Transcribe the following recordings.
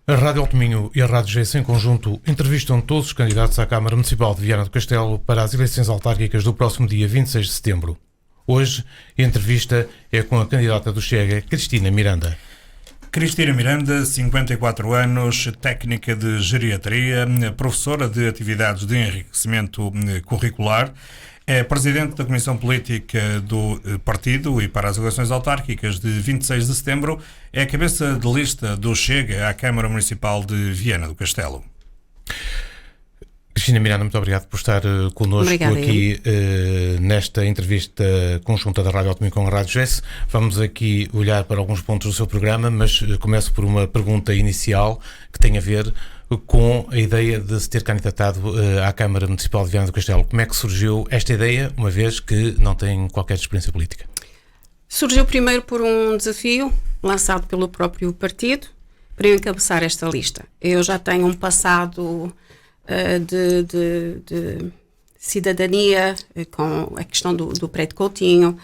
A Rádio Alto Minho e a Rádio GS em conjunto entrevistam todos os candidatos à Câmara Municipal de Viana do Castelo para as eleições autárquicas do próximo dia 26 de setembro. Hoje, a entrevista é com a candidata do Chega, Cristina Miranda. Cristina Miranda, 54 anos, técnica de geriatria, professora de atividades de enriquecimento curricular, é presidente da Comissão Política do Partido e para as eleições autárquicas de 26 de setembro, é a cabeça de lista do Chega à Câmara Municipal de Viana do Castelo. Cristina Miranda, muito obrigado por estar connosco aqui nesta entrevista conjunta da Rádio Alto Minho com a Rádio GS. Vamos aqui olhar para alguns pontos do seu programa, mas começo por uma pergunta inicial que tem a ver com a ideia de se ter candidatado à Câmara Municipal de Viana do Castelo. Como é que surgiu esta ideia, uma vez que não tem qualquer experiência política? Surgiu primeiro por um desafio lançado pelo próprio partido para eu encabeçar esta lista. Eu já tenho um passado de cidadania com a questão do Prédio Coutinho,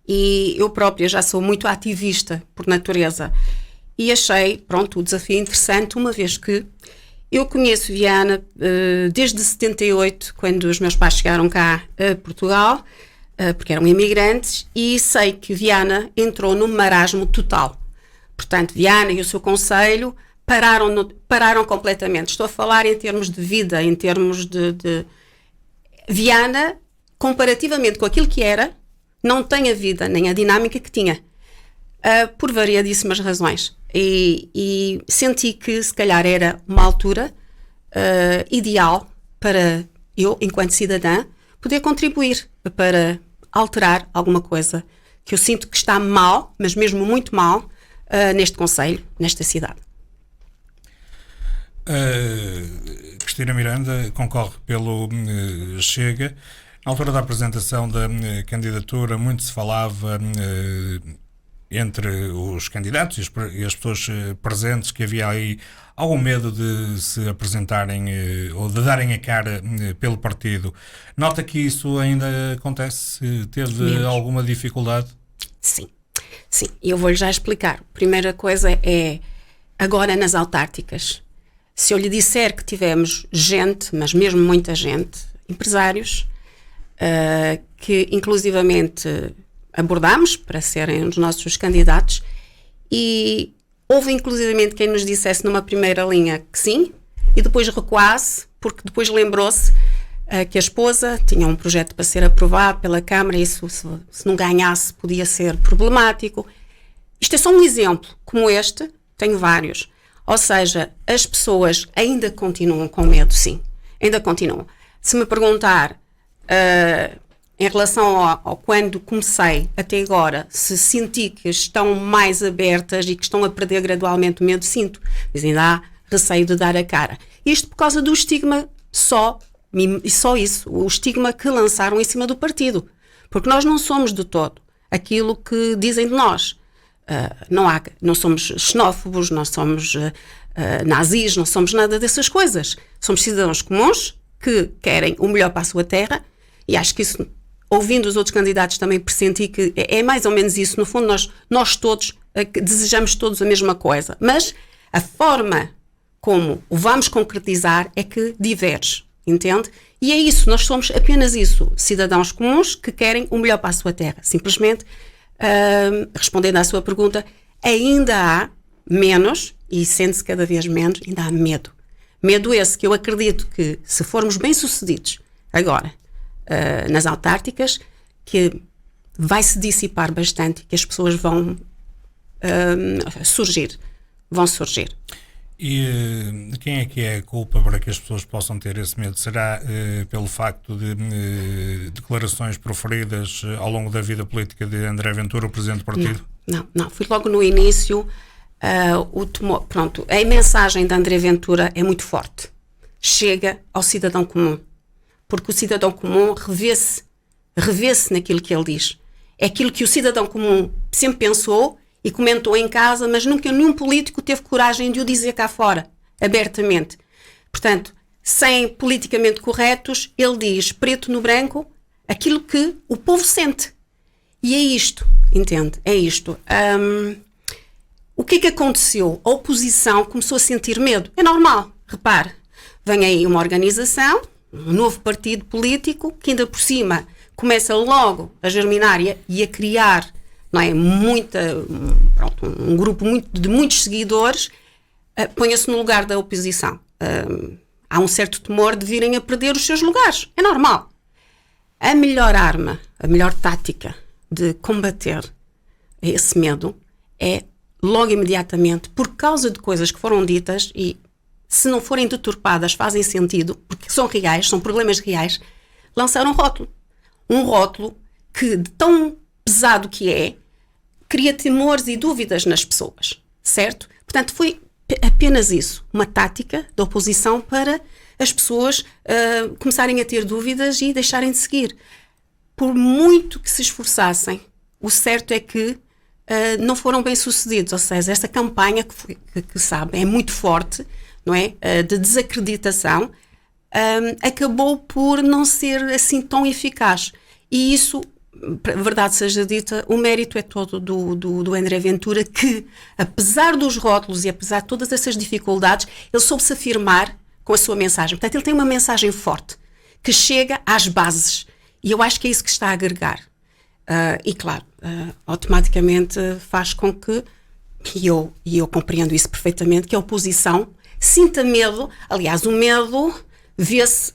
e eu própria já sou muito ativista por natureza e achei, o desafio interessante, uma vez que eu conheço Viana desde 78, quando os meus pais chegaram cá a Portugal, porque eram imigrantes, e sei que Viana entrou num marasmo total. Portanto, Viana e o seu concelho pararam completamente. Estou a falar em termos de vida, em termos de... Viana, comparativamente com aquilo que era, não tem a vida nem a dinâmica que tinha, por variadíssimas razões. E senti que, se calhar, era uma altura ideal para eu, enquanto cidadã, poder contribuir para alterar alguma coisa que eu sinto que está mal, mas mesmo muito mal, neste concelho, nesta cidade. Cristina Miranda concorre pelo Chega. Na altura da apresentação da candidatura, muito se falava entre os candidatos e as pessoas presentes que havia aí algum medo de se apresentarem ou de darem a cara pelo partido. Nota que isso ainda acontece? Teve Menos. Alguma dificuldade? Sim, eu vou-lhe já explicar. Primeira coisa é, agora nas autárquicas, se eu lhe disser que tivemos gente, mas mesmo muita gente, empresários, que inclusivamente abordámos para serem os nossos candidatos, e houve inclusivamente quem nos dissesse numa primeira linha que sim, e depois recuasse, porque depois lembrou-se que a esposa tinha um projeto para ser aprovado pela Câmara, e isso, se não ganhasse, podia ser problemático. Isto é só um exemplo, como este, tenho vários. Ou seja, as pessoas ainda continuam com medo, sim. Ainda continuam. Se me perguntar, em relação ao quando comecei até agora, se senti que estão mais abertas e que estão a perder gradualmente o medo, sinto. Mas ainda há receio de dar a cara. Isto por causa do estigma só isso, o estigma que lançaram em cima do partido. Porque nós não somos de todo aquilo que dizem de nós. Não somos xenófobos, não somos nazis, não somos nada dessas coisas. Somos cidadãos comuns que querem o melhor para a sua terra, e acho que isso, ouvindo os outros candidatos, também pressenti que é mais ou menos isso. No fundo, nós todos desejamos todos a mesma coisa, mas a forma como o vamos concretizar é que diverge, entende? E é isso, nós somos apenas isso, cidadãos comuns que querem o melhor para a sua terra. Simplesmente, respondendo à sua pergunta, ainda há menos, e sente-se cada vez menos, ainda há medo. Medo esse que eu acredito que, se formos bem-sucedidos agora nas autárquicas, que vai se dissipar bastante, que as pessoas vão surgir. E de quem é que é a culpa para que as pessoas possam ter esse medo? Será pelo facto de declarações proferidas ao longo da vida política de André Ventura, o Presidente do Partido? Não. Fui logo no início. A mensagem de André Ventura é muito forte. Chega ao cidadão comum. Porque o cidadão comum revê-se naquilo que ele diz. É aquilo que o cidadão comum sempre pensou e comentou em casa, mas nunca nenhum político teve coragem de o dizer cá fora, abertamente. Portanto, sem politicamente corretos, ele diz preto no branco aquilo que o povo sente. E é isto, entende? É isto. O que é que aconteceu? A oposição começou a sentir medo. É normal, repare. Vem aí uma organização, um novo partido político, que ainda por cima começa logo a germinar e a criar, não é, um grupo de muitos seguidores, põe-se no lugar da oposição. Há um certo temor de virem a perder os seus lugares. É normal. A melhor arma, a melhor tática de combater esse medo é logo imediatamente, por causa de coisas que foram ditas e se não forem deturpadas fazem sentido, porque são reais, são problemas reais, lançar um rótulo. Um rótulo que, de tão pesado que é, cria temores e dúvidas nas pessoas, certo? Portanto, foi apenas isso, uma tática da oposição para as pessoas começarem a ter dúvidas e deixarem de seguir. Por muito que se esforçassem, o certo é que não foram bem sucedidos, ou seja, esta campanha que sabe, é muito forte, não é? De desacreditação, acabou por não ser assim tão eficaz. E isso, verdade seja dita, o mérito é todo do André Ventura, que, apesar dos rótulos e apesar de todas essas dificuldades, ele soube-se afirmar com a sua mensagem. Portanto, ele tem uma mensagem forte, que chega às bases. E eu acho que é isso que está a agregar. E claro, automaticamente faz com que, e eu compreendo isso perfeitamente, que a oposição sinta medo. Aliás, o medo vê-se,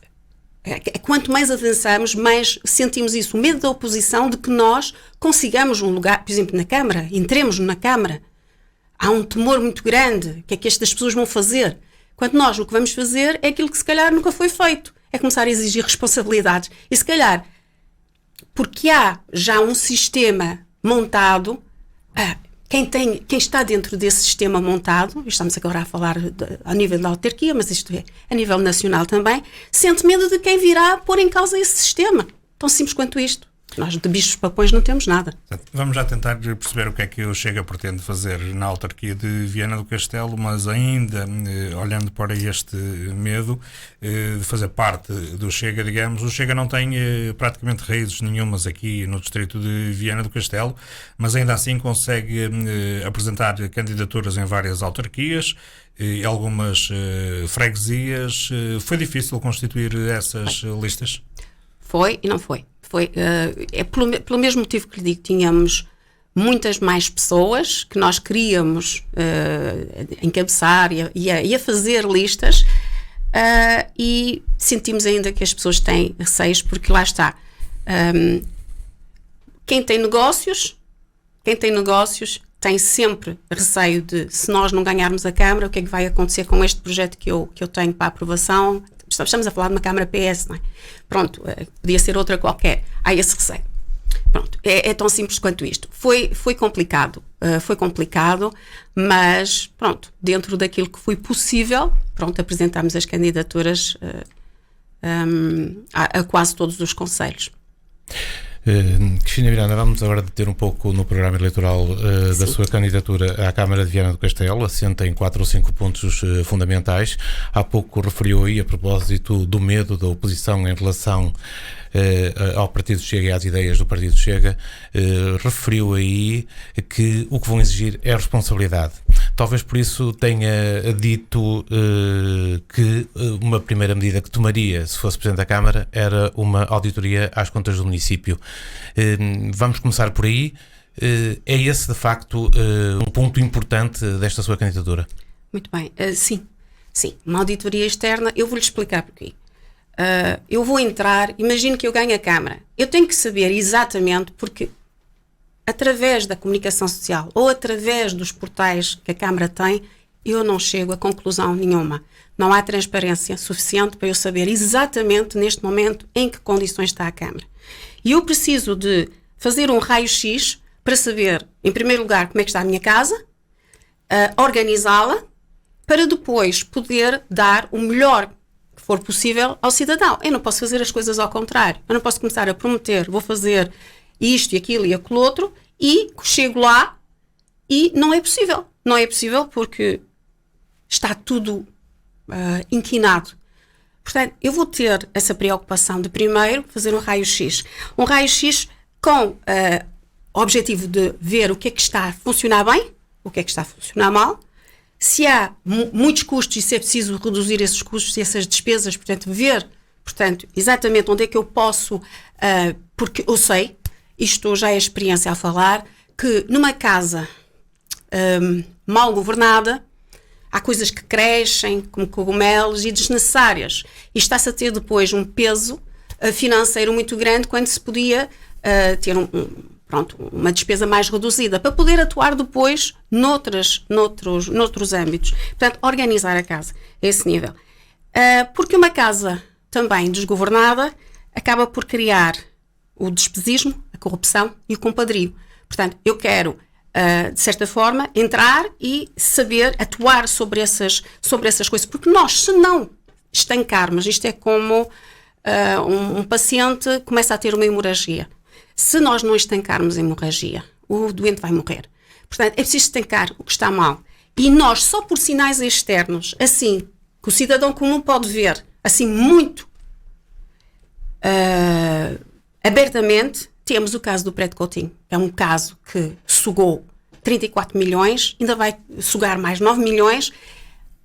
quanto mais avançamos, mais sentimos isso, o medo da oposição de que nós consigamos um lugar, por exemplo, na Câmara, entremos na Câmara. Há um temor muito grande, o que é que estas pessoas vão fazer? Quando nós o que vamos fazer é aquilo que se calhar nunca foi feito, é começar a exigir responsabilidades. E se calhar, porque há já um sistema montado, quem está dentro desse sistema montado, estamos agora a falar a nível da autarquia, mas isto é a nível nacional também, sente medo de quem virá pôr em causa esse sistema. Tão simples quanto isto. Nós de bichos papões não temos nada. Vamos já tentar perceber o que é que o Chega pretende fazer na autarquia de Viana do Castelo, mas ainda olhando para este medo de fazer parte do Chega, digamos, o Chega não tem praticamente raízes nenhumas aqui no distrito de Viana do Castelo, mas ainda assim consegue apresentar candidaturas em várias autarquias e algumas freguesias. Foi difícil constituir essas listas? Foi e não foi. Foi, pelo mesmo motivo que lhe digo, tínhamos muitas mais pessoas que nós queríamos encabeçar e a fazer listas e sentimos ainda que as pessoas têm receios, porque lá está, quem tem negócios tem sempre receio de, se nós não ganharmos a Câmara, o que é que vai acontecer com este projeto que eu tenho para aprovação. Estamos a falar de uma Câmara PS, não é? Pronto, podia ser outra qualquer. Há esse receio. Pronto, é tão simples quanto isto. Foi complicado, mas pronto, dentro daquilo que foi possível, pronto, apresentámos as candidaturas a quase todos os concelhos. Cristina Miranda, vamos agora deter um pouco no programa eleitoral da sua candidatura à Câmara de Viana do Castelo, assenta em 4 ou 5 pontos fundamentais. Há pouco referiu aí, a propósito do medo da oposição em relação ao Partido Chega e às ideias do Partido Chega, referiu aí que o que vão exigir é responsabilidade. Talvez por isso tenha dito que uma primeira medida que tomaria, se fosse Presidente da Câmara, era uma auditoria às contas do município. Vamos começar por aí. É esse, de facto, um ponto importante desta sua candidatura? Muito bem. Sim, uma auditoria externa. Eu vou-lhe explicar porquê. Eu vou entrar, imagino que eu ganho a Câmara. Eu tenho que saber exatamente, porque através da comunicação social ou através dos portais que a Câmara tem, eu não chego a conclusão nenhuma. Não há transparência suficiente para eu saber exatamente neste momento em que condições está a Câmara. E eu preciso de fazer um raio-x para saber, em primeiro lugar, como é que está a minha casa, organizá-la, para depois poder dar o melhor que for possível ao cidadão. Eu não posso fazer as coisas ao contrário. Eu não posso começar a prometer, vou fazer isto e aquilo e aquilo outro, e chego lá e não é possível. Não é possível porque está tudo inquinado. Portanto, eu vou ter essa preocupação de primeiro fazer um raio-x. Um raio-x com o objetivo de ver o que é que está a funcionar bem, o que é que está a funcionar mal, se há muitos custos e se é preciso reduzir esses custos e essas despesas, portanto, ver, portanto, exatamente onde é que eu posso, porque eu sei, isto já é experiência a falar, que numa casa mal governada, há coisas que crescem, como cogumelos, e desnecessárias. E está-se a ter depois um peso financeiro muito grande, quando se podia ter uma despesa mais reduzida, para poder atuar depois noutros âmbitos. Portanto, organizar a casa a esse nível. Porque uma casa também desgovernada acaba por criar o despesismo, a corrupção e o compadrio. Portanto, eu quero, de certa forma, entrar e saber atuar sobre essas coisas, porque nós, se não estancarmos, isto é como um paciente começa a ter uma hemorragia. Se nós não estancarmos a hemorragia, o doente vai morrer. Portanto, é preciso estancar o que está mal. E nós, só por sinais externos, assim, que o cidadão comum pode ver, assim, muito abertamente, temos o caso do Prédio Coutinho. É um caso que sugou 34 milhões, ainda vai sugar mais 9 milhões.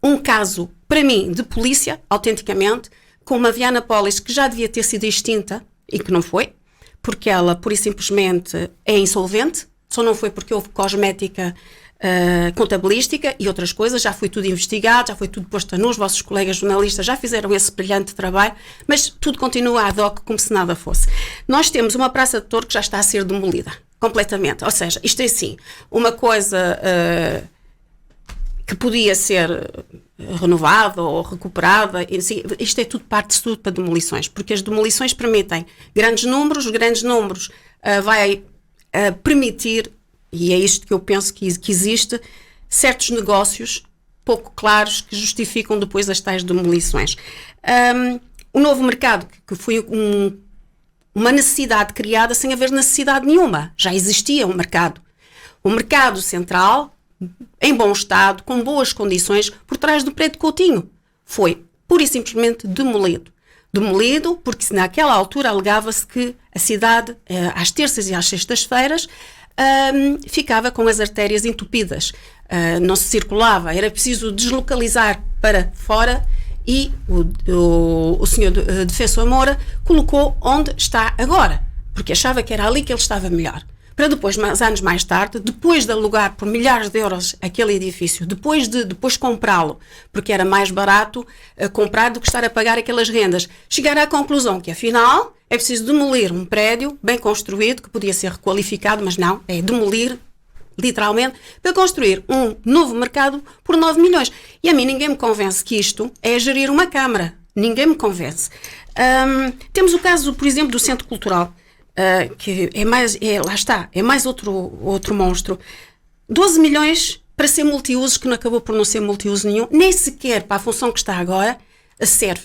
Um caso, para mim, de polícia, autenticamente, com uma Viana Polis que já devia ter sido extinta e que não foi, porque ela, pura e simplesmente, é insolvente. Só não foi porque houve cosmética contabilística e outras coisas. Já foi tudo investigado, já foi tudo posto a nu. Os vossos colegas jornalistas já fizeram esse brilhante trabalho, mas tudo continua ad hoc como se nada fosse. Nós temos uma Praça de Touro que já está a ser demolida, completamente. Ou seja, isto é assim, uma coisa que podia ser renovada ou recuperada, isto é tudo parte tudo para demolições, porque as demolições permitem grandes números, vai permitir, e é isto que eu penso que existe, certos negócios pouco claros que justificam depois as tais demolições. O novo mercado, que foi uma necessidade criada sem haver necessidade nenhuma, já existia um mercado. O mercado central, em bom estado, com boas condições, por trás do Prédio Coutinho, foi pura e simplesmente demolido. Demolido porque naquela altura alegava-se que a cidade, às terças e às sextas-feiras, ficava com as artérias entupidas, não se circulava, era preciso deslocalizar para fora, e o senhor Defensor Moura colocou onde está agora, porque achava que era ali que ele estava melhor. Para depois, anos mais tarde, depois de alugar por milhares de euros aquele edifício, depois comprá-lo, porque era mais barato comprar do que estar a pagar aquelas rendas, chegar à conclusão que, afinal, é preciso demolir um prédio bem construído, que podia ser requalificado, mas não, é demolir, literalmente, para construir um novo mercado por 9 milhões. E a mim ninguém me convence que isto é gerir uma Câmara. Ninguém me convence. Temos o caso, por exemplo, do Centro Cultural, que é mais outro monstro. 12 milhões para ser multiuso, que não acabou por não ser multiuso nenhum, nem sequer para a função que está agora serve.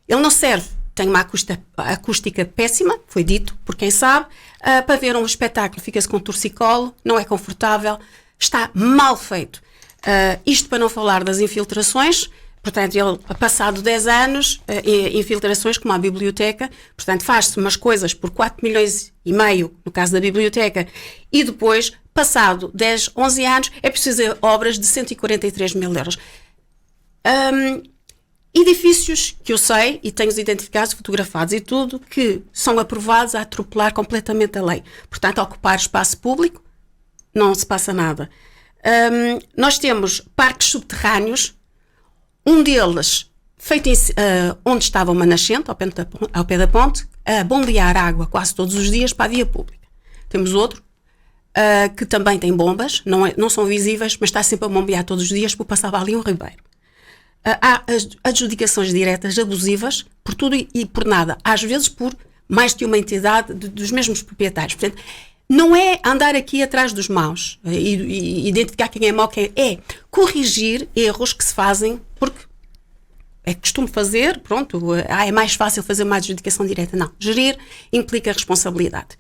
Ele não serve, tem uma acústica péssima, foi dito por quem sabe, para ver um espetáculo fica-se com torcicolo, não é confortável, está mal feito. Isto para não falar das infiltrações. Portanto, ele, passado 10 anos, infiltrações como a biblioteca, portanto, faz-se umas coisas por 4 milhões e meio, no caso da biblioteca, e depois, passado 10, 11 anos, é preciso fazer obras de 143 mil euros. Edifícios que eu sei, e tenho-os identificados, fotografados e tudo, que são aprovados a atropelar completamente a lei. Portanto, a ocupar espaço público, não se passa nada. Nós temos parques subterrâneos, um deles feito onde estava uma nascente, ao pé da ponte, a bombear água quase todos os dias para a via pública. Temos outro que também tem bombas, não são visíveis, mas está sempre a bombear todos os dias porque passava ali um ribeiro. Há as adjudicações diretas abusivas por tudo e por nada, às vezes por mais que uma entidade dos mesmos proprietários. Portanto, não é andar aqui atrás dos maus e identificar quem é mau, é corrigir erros que se fazem, porque é costume fazer, pronto, é mais fácil fazer uma adjudicação direta. Não, gerir implica responsabilidade.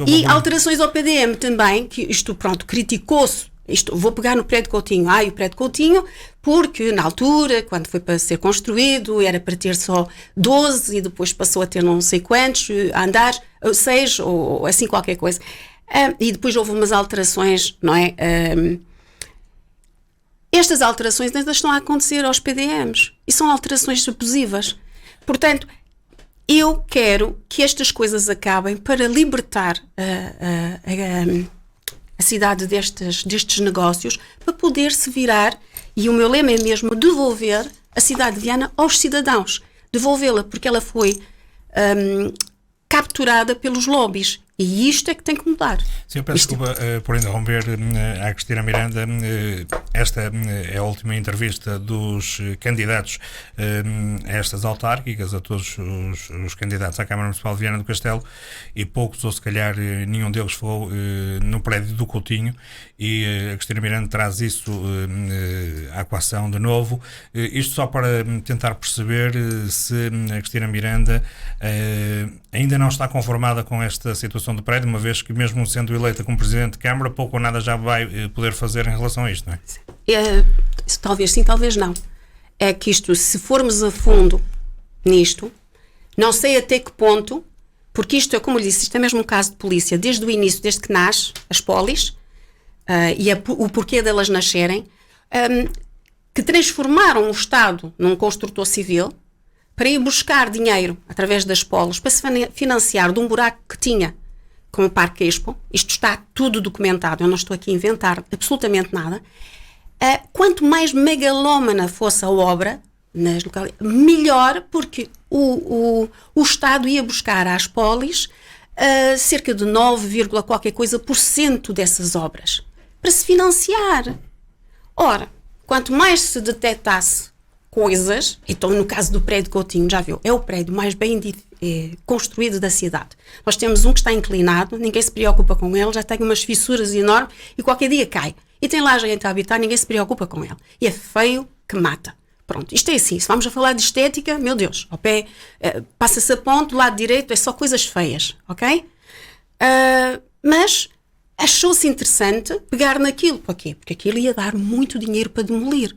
E alterações ao PDM também, que isto, pronto, criticou-se. Vou pegar no Prédio Coutinho. O Prédio Coutinho, porque na altura, quando foi para ser construído, era para ter só 12 e depois passou a ter não sei quantos andares, 6 ou assim qualquer coisa. E depois houve umas alterações, não é? estas alterações ainda estão a acontecer aos PDMs e são alterações abusivas. Portanto, eu quero que estas coisas acabem para libertar a cidade destes negócios, para poder se virar, e o meu lema é mesmo devolver a cidade de Viana aos cidadãos, devolvê-la, porque ela foi capturada pelos lobbies. E isto é que tem que mudar. Sim, eu peço desculpa por interromper a Cristina Miranda. Esta é a última entrevista dos candidatos a estas autárquicas, a todos os candidatos à Câmara Municipal de Viana do Castelo, e poucos, ou se calhar nenhum deles, falou no prédio do Coutinho, e a Cristina Miranda traz isso à equação de novo. Isto só para tentar perceber se a Cristina Miranda ainda não está conformada com esta situação do prédio, uma vez que, mesmo sendo eleita como Presidente de Câmara, pouco ou nada já vai poder fazer em relação a isto, não é? Talvez sim, talvez não. É que isto, se formos a fundo nisto, não sei até que ponto, porque isto é, como eu disse, isto é mesmo um caso de polícia, desde o início, desde que nasce, as polis, e o porquê delas nascerem, que transformaram o Estado num construtor civil para ir buscar dinheiro através das polis para se financiar de um buraco que tinha com o Parque Expo. Isto está tudo documentado, eu não estou aqui a inventar absolutamente nada. Quanto mais megalómana fosse a obra, nas localidades, melhor, porque o Estado ia buscar às polis cerca de 9, qualquer coisa por cento dessas obras, para se financiar. Ora, quanto mais se detectasse coisas, então no caso do prédio Coutinho, já viu, é o prédio mais bem construído da cidade. Nós temos um que está inclinado, ninguém se preocupa com ele, já tem umas fissuras enormes e qualquer dia cai. E tem lá gente a habitar, ninguém se preocupa com ele. E é feio que mata. Pronto, isto é assim, se vamos a falar de estética, meu Deus, ao pé, passa-se a ponto, do lado direito é só coisas feias, ok? Mas achou-se interessante pegar naquilo. Porquê? Porque aquilo ia dar muito dinheiro para demolir.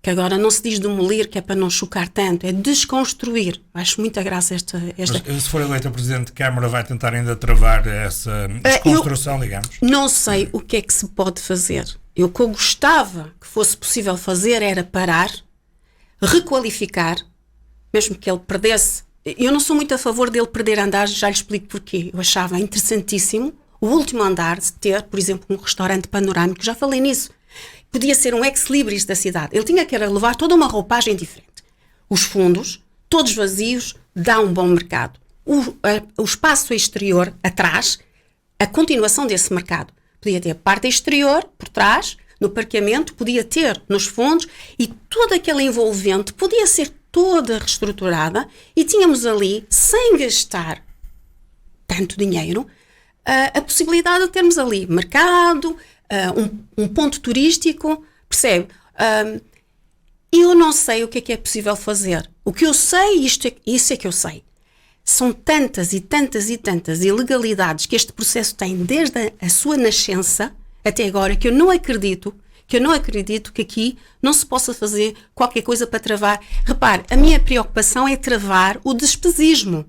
Que agora não se diz demolir, que é para não chocar tanto, é desconstruir. Acho muita graça esta... Mas, se for eleita Presidente de Câmara, vai tentar ainda travar essa desconstrução, digamos? Não sei o que é que se pode fazer. O que eu gostava que fosse possível fazer era parar, requalificar, mesmo que ele perdesse. Eu não sou muito a favor dele perder andares, já lhe explico porquê. Eu achava interessantíssimo o último andar de ter, por exemplo, um restaurante panorâmico, já falei nisso. Podia ser um ex-libris da cidade. Ele tinha que levar toda uma roupagem diferente. Os fundos, todos vazios, dá um bom mercado. O espaço exterior, atrás, a continuação desse mercado. Podia ter a parte exterior, por trás, no parqueamento, podia ter nos fundos, e toda aquela envolvente podia ser toda reestruturada, e tínhamos ali, sem gastar tanto dinheiro, a possibilidade de termos ali mercado, um ponto turístico, percebe? Eu não sei o que é possível fazer. O que eu sei, isso é que eu sei. São tantas e tantas e tantas ilegalidades que este processo tem desde a sua nascença até agora, que eu não acredito que aqui não se possa fazer qualquer coisa para travar. Repare, a minha preocupação é travar o despesismo.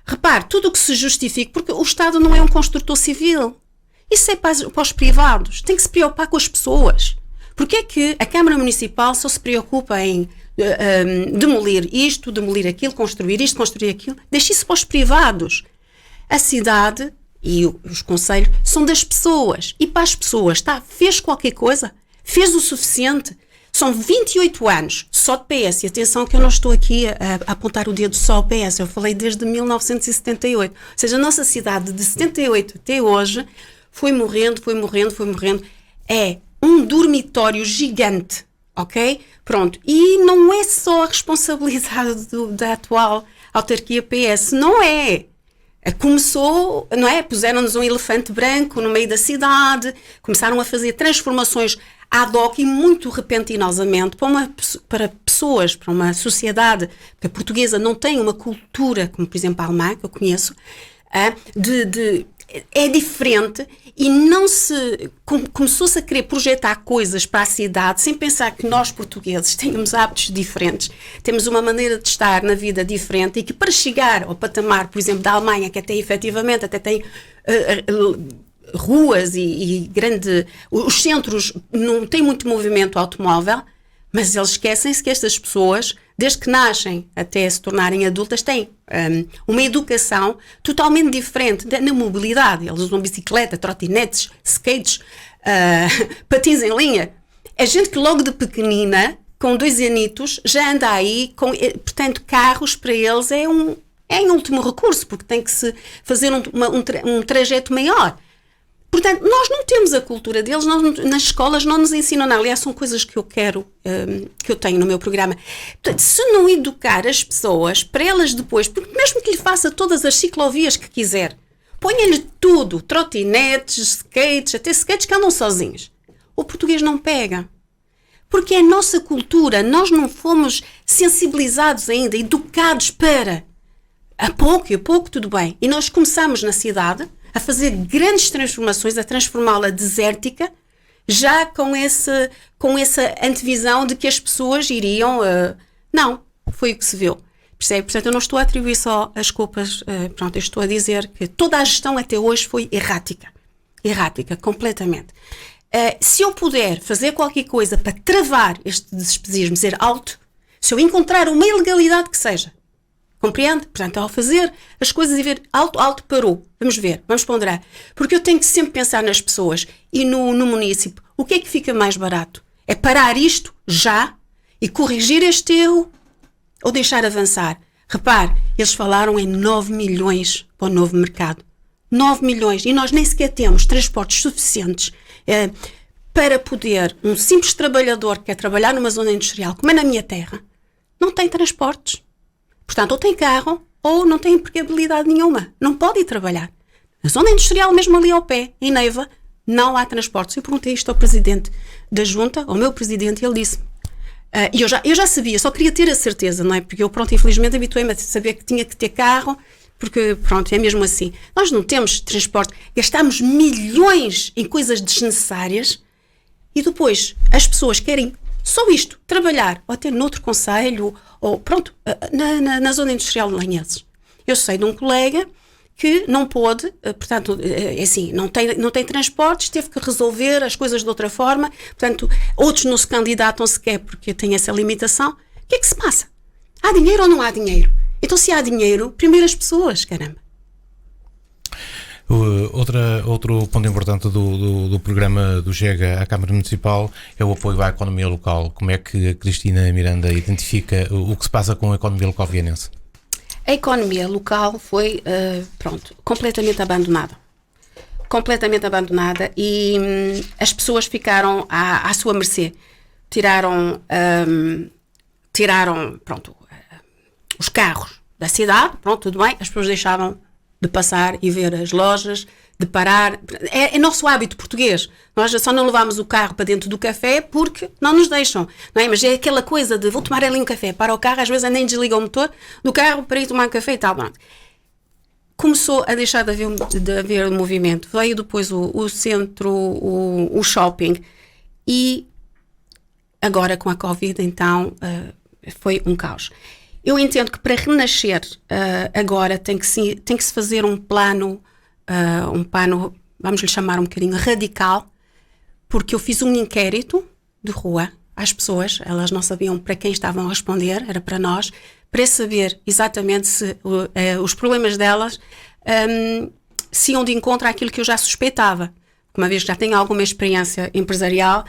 Repare, tudo o que se justifique, porque o Estado não é um construtor civil. Isso é para os privados. Tem que se preocupar com as pessoas. Porque é que a Câmara Municipal só se preocupa em demolir isto, demolir aquilo, construir isto, construir aquilo? Deixe isso para os privados. A cidade e os conselhos são das pessoas. E para as pessoas, fez qualquer coisa? Fez o suficiente? São 28 anos só de PS. E atenção que eu não estou aqui a apontar o dedo só ao PS. Eu falei desde 1978. Ou seja, a nossa cidade de 78 até hoje foi morrendo. É um dormitório gigante, ok? Pronto. E não é só a responsabilidade da atual autarquia PS. Não é. Começou, não é? Puseram-nos um elefante branco no meio da cidade, começaram a fazer transformações ad hoc e muito repentinosamente para pessoas, para uma sociedade, porque a portuguesa não tem uma cultura, como por exemplo a alemã, que eu conheço, é diferente, e começou-se a querer projetar coisas para a cidade sem pensar que nós portugueses temos hábitos diferentes, temos uma maneira de estar na vida diferente, e que para chegar ao patamar, por exemplo, da Alemanha, que até efetivamente até tem ruas e grande... Os centros não têm muito movimento automóvel, mas eles esquecem-se que estas pessoas, desde que nascem até se tornarem adultas, têm uma educação totalmente diferente na mobilidade. Eles usam bicicleta, trotinetes, skates, patins em linha. É gente que logo de pequenina, com 2 anitos, já anda aí, portanto, carros para eles é em último recurso, porque tem que se fazer um trajeto maior. Portanto, nós não temos a cultura deles, nas escolas não nos ensinam nada. Aliás, são coisas que eu quero, que eu tenho no meu programa. Portanto, se não educar as pessoas, para elas depois, porque mesmo que lhe faça todas as ciclovias que quiser, ponha-lhe tudo, trotinetes, skates, até skates que andam sozinhos. O português não pega. Porque é a nossa cultura, nós não fomos sensibilizados ainda, educados para... A pouco, tudo bem. E nós começamos na cidade a fazer grandes transformações, a transformá-la desértica, já com essa antevisão de que as pessoas iriam... Não, foi o que se viu. Percebe? Portanto, eu não estou a atribuir só as culpas, eu estou a dizer que toda a gestão até hoje foi errática. Errática, completamente. Se eu puder fazer qualquer coisa para travar este despesismo, dizer alto, se eu encontrar uma ilegalidade que seja, compreende? Portanto, ao fazer as coisas e ver alto, parou. Vamos ver, vamos ponderar. Porque eu tenho que sempre pensar nas pessoas e no município. O que é que fica mais barato? É parar isto já e corrigir este erro ou deixar avançar? Repare, eles falaram em 9 milhões para o novo mercado. 9 milhões. E nós nem sequer temos transportes suficientes para poder, um simples trabalhador que quer trabalhar numa zona industrial, como é na minha terra, não tem transportes. Portanto, ou tem carro, ou não tem empregabilidade nenhuma. Não pode ir trabalhar. Na zona industrial, mesmo ali ao pé, em Neiva, não há transportes. Eu perguntei isto ao presidente da junta, ao meu presidente, e ele disse... E eu já sabia, só queria ter a certeza, não é? Porque eu, infelizmente habituei-me a saber que tinha que ter carro, porque, é mesmo assim. Nós não temos transporte. Gastamos milhões em coisas desnecessárias e depois as pessoas querem... Só isto, trabalhar, ou até noutro concelho, ou na zona industrial de Lanheses. Eu sei de um colega que não pôde, portanto, assim, não tem transportes, teve que resolver as coisas de outra forma, portanto, outros não se candidatam sequer porque têm essa limitação. O que é que se passa? Há dinheiro ou não há dinheiro? Então, se há dinheiro, primeiro as pessoas, caramba. Outro ponto importante do programa do Chega à Câmara Municipal é o apoio à economia local. Como é que a Cristina Miranda identifica o que se passa com a economia local vienense? A economia local foi, completamente abandonada. Completamente abandonada e as pessoas ficaram à sua mercê. Tiraram os carros da cidade, tudo bem, as pessoas deixaram de passar e ver as lojas, de parar. É nosso hábito português. Nós só não levámos o carro para dentro do café porque não nos deixam, não é? Mas é aquela coisa de vou tomar ali um café, para o carro, às vezes nem desliga o motor do carro para ir tomar um café e tal. Começou a deixar de haver movimento. Veio depois o centro, o shopping e agora com a Covid, então, foi um caos. Eu entendo que para renascer agora tem que se fazer um plano, vamos lhe chamar um bocadinho radical, porque eu fiz um inquérito de rua às pessoas, elas não sabiam para quem estavam a responder, era para nós, para saber exatamente se os problemas delas se iam de encontro àquilo que eu já suspeitava. Uma vez que já tenho alguma experiência empresarial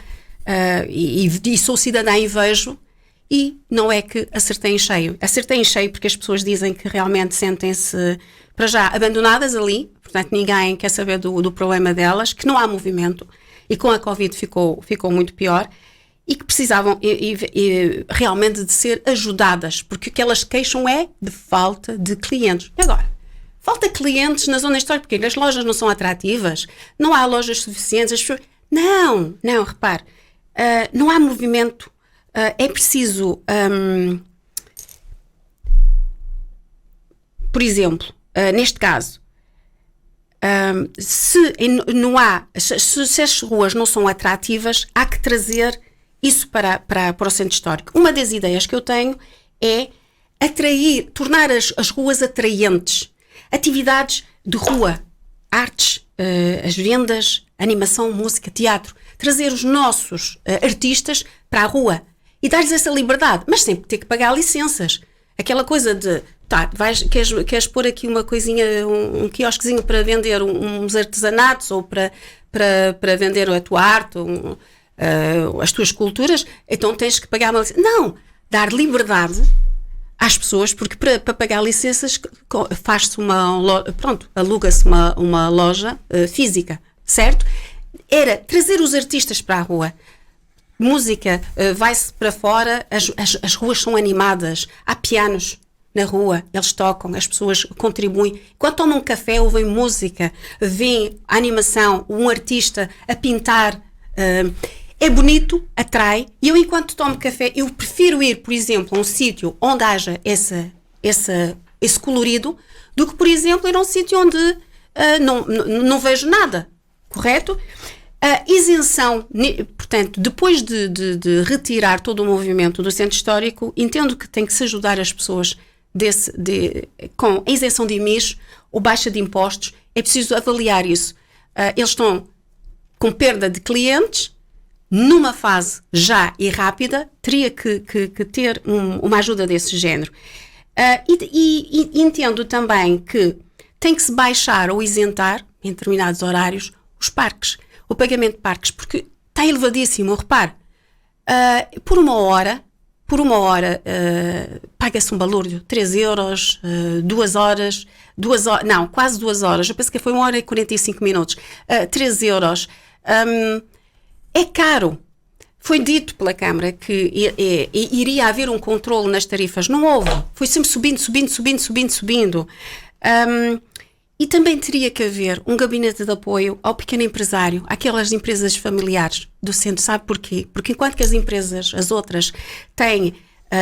e sou cidadã e vejo. E não é que acertei em cheio. Acertei em cheio porque as pessoas dizem que realmente sentem-se, para já, abandonadas ali. Portanto, ninguém quer saber do problema delas, que não há movimento. E com a Covid ficou muito pior. E que precisavam realmente de ser ajudadas. Porque o que elas queixam é de falta de clientes. E agora? Falta clientes na zona histórica. Porque as lojas não são atrativas. Não há lojas suficientes. As pessoas... Não, repare. Não há movimento. É preciso, por exemplo, neste caso, se as ruas não são atrativas, há que trazer isso para o centro histórico. Uma das ideias que eu tenho é tornar as ruas atraentes, atividades de rua, artes, as vendas, animação, música, teatro, trazer os nossos artistas para a rua e dar-lhes essa liberdade, mas sem ter que pagar licenças. Aquela coisa de, queres pôr aqui uma coisinha, um quiosquezinho para vender uns artesanatos ou para vender a tua arte, as tuas esculturas, então tens que pagar uma licença. Não, dar liberdade às pessoas, porque para pagar licenças faz-se aluga-se uma loja física, certo? Era trazer os artistas para a rua. Música, vai-se para fora, as ruas são animadas, há pianos na rua, eles tocam, as pessoas contribuem. Quando tomam café, ouvem música, veem a animação, um artista a pintar. É bonito, atrai, e eu, enquanto tomo café, eu prefiro ir, por exemplo, a um sítio onde haja esse colorido, do que, por exemplo, ir a um sítio onde não vejo nada, correto? A isenção, portanto, depois de retirar todo o movimento do centro histórico, entendo que tem que se ajudar as pessoas com a isenção de IMIs ou baixa de impostos. É preciso avaliar isso. Eles estão com perda de clientes, numa fase já e rápida, teria que ter uma ajuda desse género. E entendo também que tem que se baixar ou isentar, em determinados horários, os parques. O pagamento de parques, porque está elevadíssimo. Repare, por uma hora paga-se um balúrdio, 3 euros, 2 horas, não, quase 2 horas, eu penso que foi 1 hora e 45 minutos, 3 euros. É caro. Foi dito pela Câmara que iria haver um controle nas tarifas. Não houve. Foi sempre subindo. E também teria que haver um gabinete de apoio ao pequeno empresário, àquelas empresas familiares do centro. Sabe porquê? Porque enquanto que as empresas, as outras,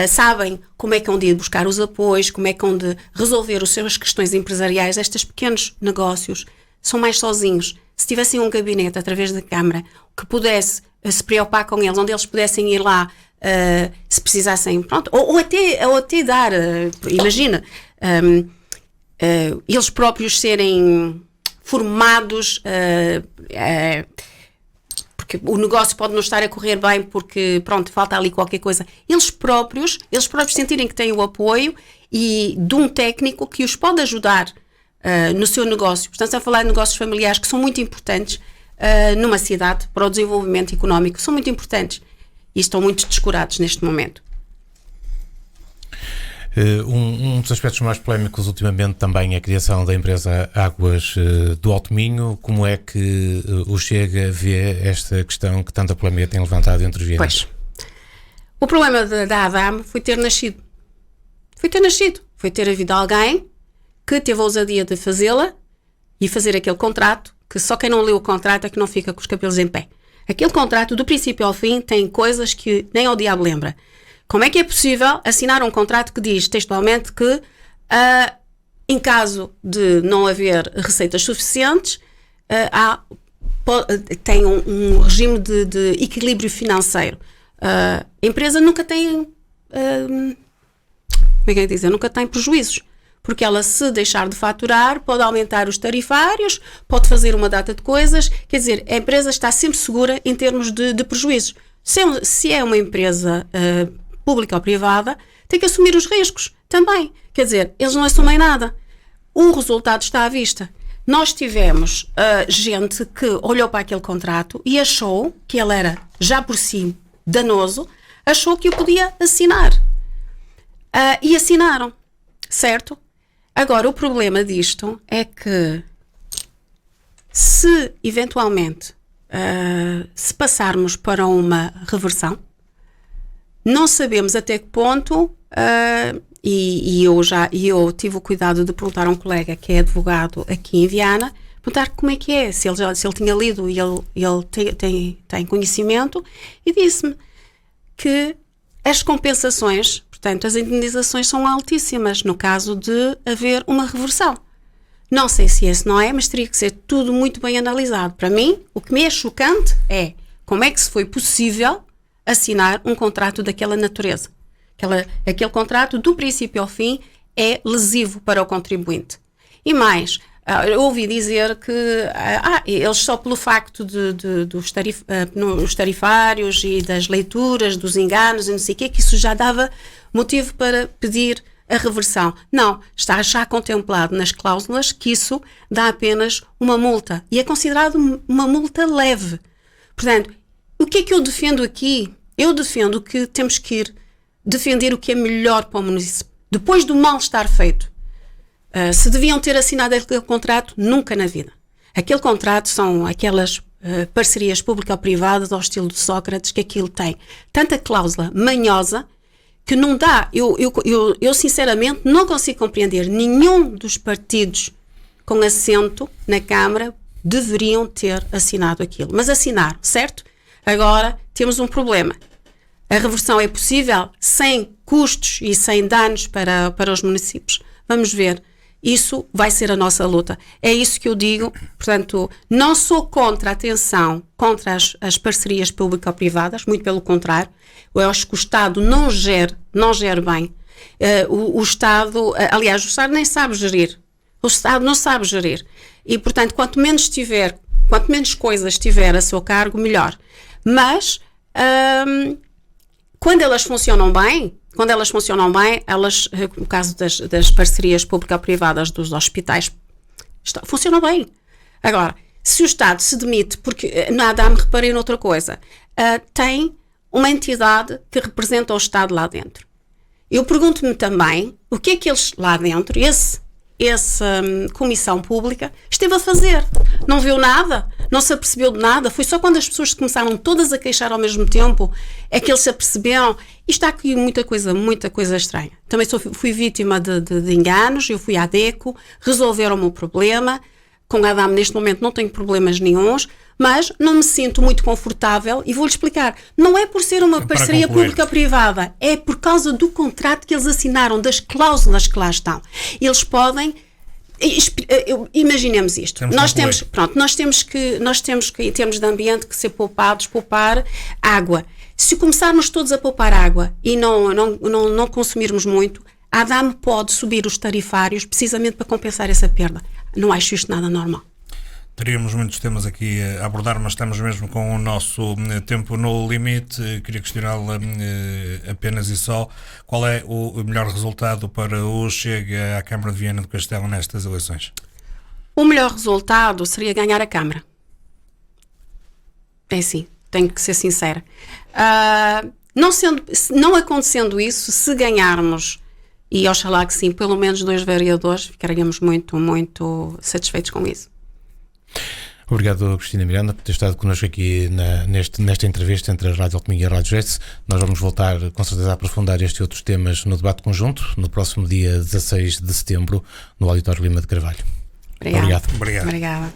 sabem como é que hão de ir buscar os apoios, como é que hão de resolver as suas questões empresariais, estes pequenos negócios são mais sozinhos. Se tivessem um gabinete através da Câmara que pudesse se preocupar com eles, onde eles pudessem ir lá, se precisassem, pronto, ou até dar, imagina, eles próprios serem formados, porque o negócio pode não estar a correr bem porque, pronto, falta ali qualquer coisa. Eles próprios sentirem que têm o apoio e de um técnico que os pode ajudar no seu negócio. Portanto, estamos a falar de negócios familiares que são muito importantes numa cidade para o desenvolvimento económico. São muito importantes e estão muito descurados neste momento. Um dos aspectos mais polémicos ultimamente também é a criação da empresa Águas do Alto Minho. Como é que o Chega vê esta questão que tanta polémica tem levantado entre os vienenses? Pois, o problema da ADAM foi ter nascido. Foi ter havido alguém que teve a ousadia de fazê-la e fazer aquele contrato, que só quem não leu o contrato é que não fica com os cabelos em pé. Aquele contrato, do princípio ao fim, tem coisas que nem ao diabo lembra. Como é que é possível assinar um contrato que diz textualmente que em caso de não haver receitas suficientes, tem um regime de equilíbrio financeiro. A empresa nunca tem nunca tem prejuízos, porque ela, se deixar de faturar, pode aumentar os tarifários, pode fazer uma data de coisas, quer dizer, a empresa está sempre segura em termos de prejuízos. Se é uma empresa pública ou privada, tem que assumir os riscos também. Quer dizer, eles não assumem nada. O resultado está à vista. Nós tivemos gente que olhou para aquele contrato e achou que ele era, já por si, danoso, achou que o podia assinar. E assinaram, certo? Agora, o problema disto é que, se eventualmente se passarmos para uma reversão, não sabemos até que ponto, e eu tive o cuidado de perguntar a um colega que é advogado aqui em Viana, perguntar como é que é, se ele tinha lido e ele tem conhecimento, e disse-me que as compensações, portanto, as indenizações são altíssimas no caso de haver uma reversão. Não sei se esse não é, mas teria que ser tudo muito bem analisado. Para mim, o que me é chocante é como é que se foi possível assinar um contrato daquela natureza. Aquele contrato, do princípio ao fim, é lesivo para o contribuinte. E mais, Eu ouvi dizer que eles só pelo facto dos tarifários e das leituras, dos enganos e não sei o quê, que isso já dava motivo para pedir a reversão. Não, está já contemplado nas cláusulas que isso dá apenas uma multa. E é considerado uma multa leve. Portanto, o que é que eu defendo aqui? Eu defendo que temos que ir defender o que é melhor para o município. Depois do mal estar feito, se deviam ter assinado aquele contrato, nunca na vida. Aquele contrato são aquelas parcerias público-privadas ao estilo de Sócrates, que aquilo tem tanta cláusula manhosa que não dá. Eu sinceramente não consigo compreender. Nenhum dos partidos com assento na Câmara deveriam ter assinado aquilo. Mas assinaram, certo? Agora temos um problema. A reversão é possível sem custos e sem danos para os municípios. Vamos ver. Isso vai ser a nossa luta. É isso que eu digo. Portanto, não sou contra, atenção, contra as parcerias público-privadas, muito pelo contrário. Eu acho que o Estado não gera bem. O Estado, aliás, o Estado nem sabe gerir. O Estado não sabe gerir. E, portanto, quanto menos coisas tiver a seu cargo, melhor. Mas, quando elas funcionam bem, no caso das parcerias público-privadas dos hospitais, funcionam bem. Agora, se o Estado se demite, porque nada me reparei noutra coisa, tem uma entidade que representa o Estado lá dentro. Eu pergunto-me também o que é que eles lá dentro, essa comissão pública, esteve a fazer. Não viu nada, não se apercebeu de nada. Foi só quando as pessoas começaram todas a queixar ao mesmo tempo é que eles se aperceberam. E está aqui muita coisa estranha. Também fui vítima de enganos. Eu fui à DECO, resolveram o meu problema. Com a ADAM neste momento não tenho problemas nenhuns, mas não me sinto muito confortável e vou-lhe explicar. Não é por ser uma parceria pública-privada, é por causa do contrato que eles assinaram, das cláusulas que lá estão. Eles podem... Imaginemos isto. Nós temos que, em termos de ambiente, que ser poupar água. Se começarmos todos a poupar água e não consumirmos muito, a ADAM pode subir os tarifários precisamente para compensar essa perda. Não acho isto nada normal. Teríamos muitos temas aqui a abordar, mas estamos mesmo com o nosso tempo no limite. Queria questioná-la apenas e só qual é o melhor resultado para o Chega à Câmara de Viana do Castelo nestas eleições? O melhor resultado seria ganhar a Câmara. É sim, tenho que ser sincera. Não acontecendo isso, se ganharmos, e oxalá que sim, pelo menos 2 vereadores, ficaríamos muito, muito satisfeitos com isso. Obrigado, Cristina Miranda, por ter estado connosco aqui nesta entrevista entre a Rádio Alto Minho e a Rádio Jesse. Nós vamos voltar, com certeza, a aprofundar estes e outros temas no debate conjunto, no próximo dia 16 de setembro, no Auditório Lima de Carvalho. Obrigada. Obrigado. Obrigada.